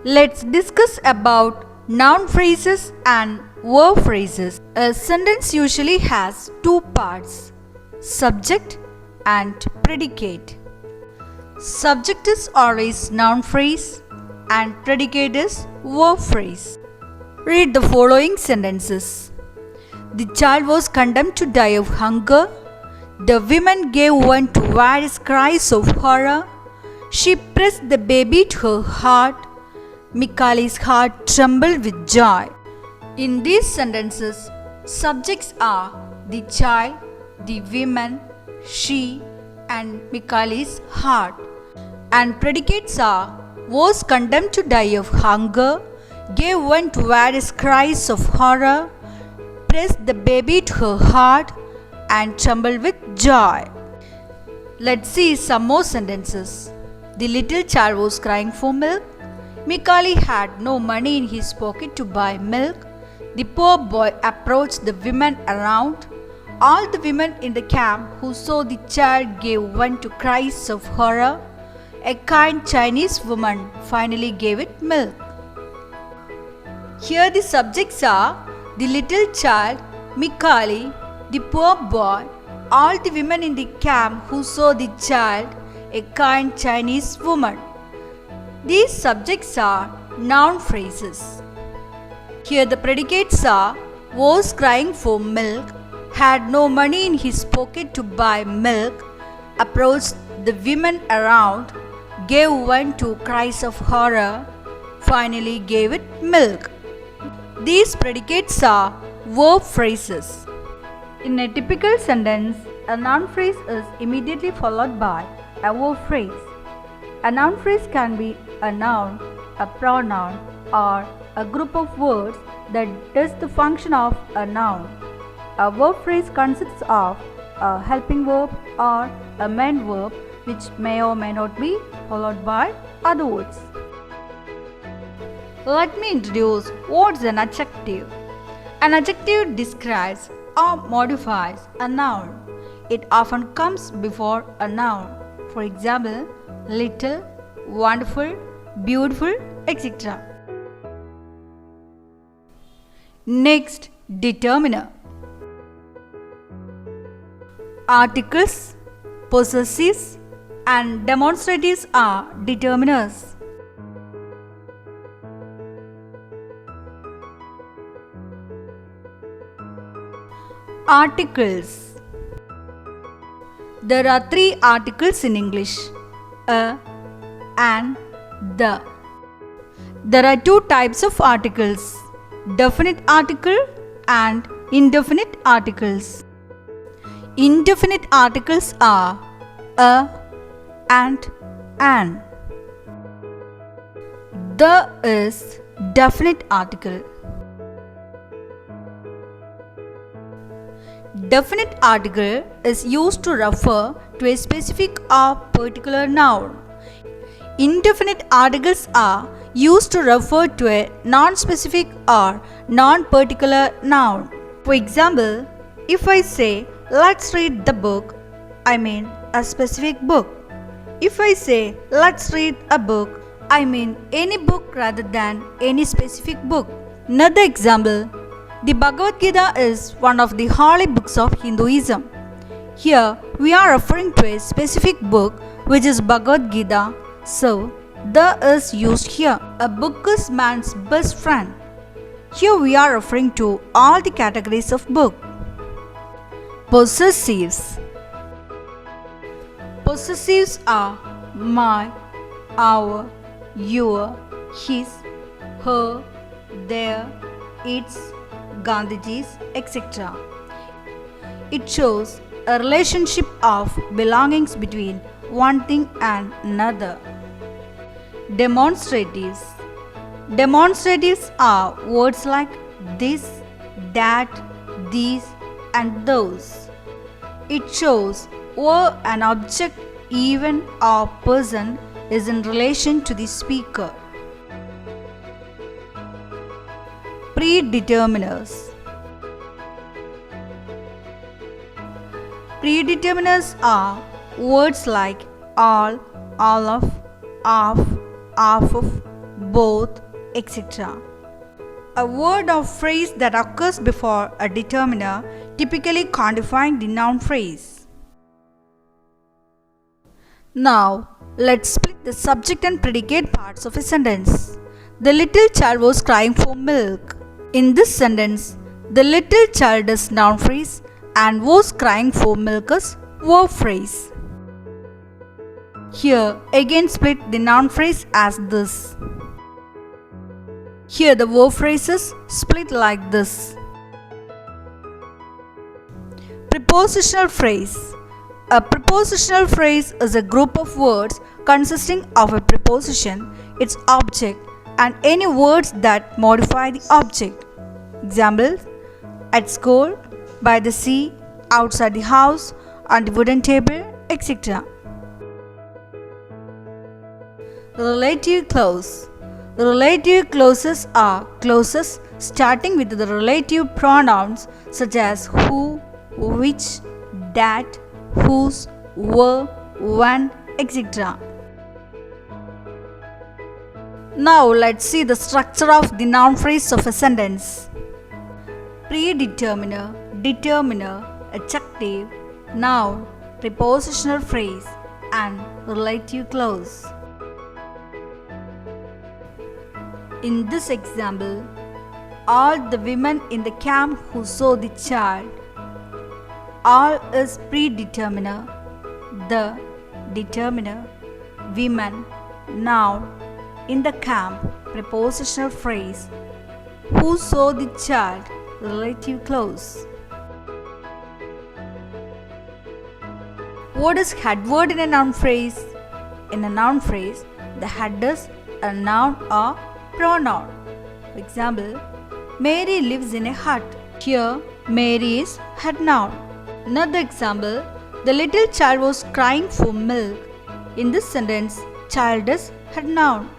Let's discuss about noun phrases and verb phrases. A sentence usually has two parts, subject and predicate. Subject is always noun phrase and predicate is verb phrase. Read the following sentences. The child was condemned to die of hunger. The woman gave vent to various cries of horror. She pressed the baby to her heart. Mikali's heart trembled with joy. In these sentences, subjects are the child, the woman, she, and Mikali's heart. And predicates are was condemned to die of hunger, gave vent to various cries of horror, pressed the baby to her heart, and trembled with joy. Let's see some more sentences. The little child was crying for milk. Mikali had no money in his pocket to buy milk. The poor boy approached the women around. All the women in the camp who saw the child gave vent to cries of horror. A kind Chinese woman finally gave it milk. Here the subjects are the little child, Mikali, the poor boy, all the women in the camp who saw the child, a kind Chinese woman. These subjects are noun phrases. Here the predicates are was crying for milk, had no money in his pocket to buy milk, approached the women around, gave vent to cries of horror, finally gave it milk. These predicates are verb phrases. In a typical sentence, a noun phrase is immediately followed by a verb phrase. A noun phrase can be a noun, a pronoun, or a group of words that does the function of a noun. A verb phrase consists of a helping verb or a main verb which may or may not be followed by other words. Let me introduce what's an adjective. An adjective describes or modifies a noun. It often comes before a noun. For example, little, wonderful, beautiful, etc. Next, determiner. Articles, possessives, and demonstratives are determiners. Articles. There are three articles in English: a, and, the. There are two types of articles: definite article and indefinite articles. Indefinite articles are a and an. The is definite article. Definite article is used to refer to a specific or particular noun. Indefinite articles are used to refer to a non-specific or non-particular noun. For example, if I say, let's read the book, I mean a specific book. If I say, let's read a book, I mean any book rather than any specific book. Another example, the Bhagavad Gita is one of the holy books of Hinduism. Here we are referring to a specific book which is Bhagavad Gita, so the is used here. A book is man's best friend. Here we are referring to all the categories of book. Possessives. Possessives are my, our, your, his, her, their, its, Gandhiji's, etc. It shows a relationship of belongings between one thing and another. Demonstratives. Demonstratives are words like this, that, these, and those. It shows where an object, event, or person is in relation to the speaker. Predeterminers. Predeterminers are words like all of, half of, both, etc. A word or phrase that occurs before a determiner typically quantifying the noun phrase. Now, let's split the subject and predicate parts of a sentence. The little child was crying for milk. In this sentence, the little child is noun phrase and was crying for milk is verb phrase. Here, again split the noun phrase as this. Here the verb phrase is split like this. Prepositional phrase. A prepositional phrase is a group of words consisting of a preposition, its object, and any words that modify the object. Examples: at school, by the sea, outside the house, on the wooden table, etc. Relative clause. Relative clauses are clauses starting with the relative pronouns such as who, which, that, whose, were, when, etc. Now let's see the structure of the noun phrase of a sentence. Predeterminer, determiner, adjective, noun, prepositional phrase, and relative clause. In this example, all the women in the camp who saw the child. All is predeterminer, the determiner, women, noun, in the camp, prepositional phrase, who saw the child, relative clause. What is head word in a noun phrase? In a noun phrase, the head is a noun or pronoun. For example, Mary lives in a hut. Here, Mary is head noun. Another example, the little child was crying for milk. In this sentence, child is head noun.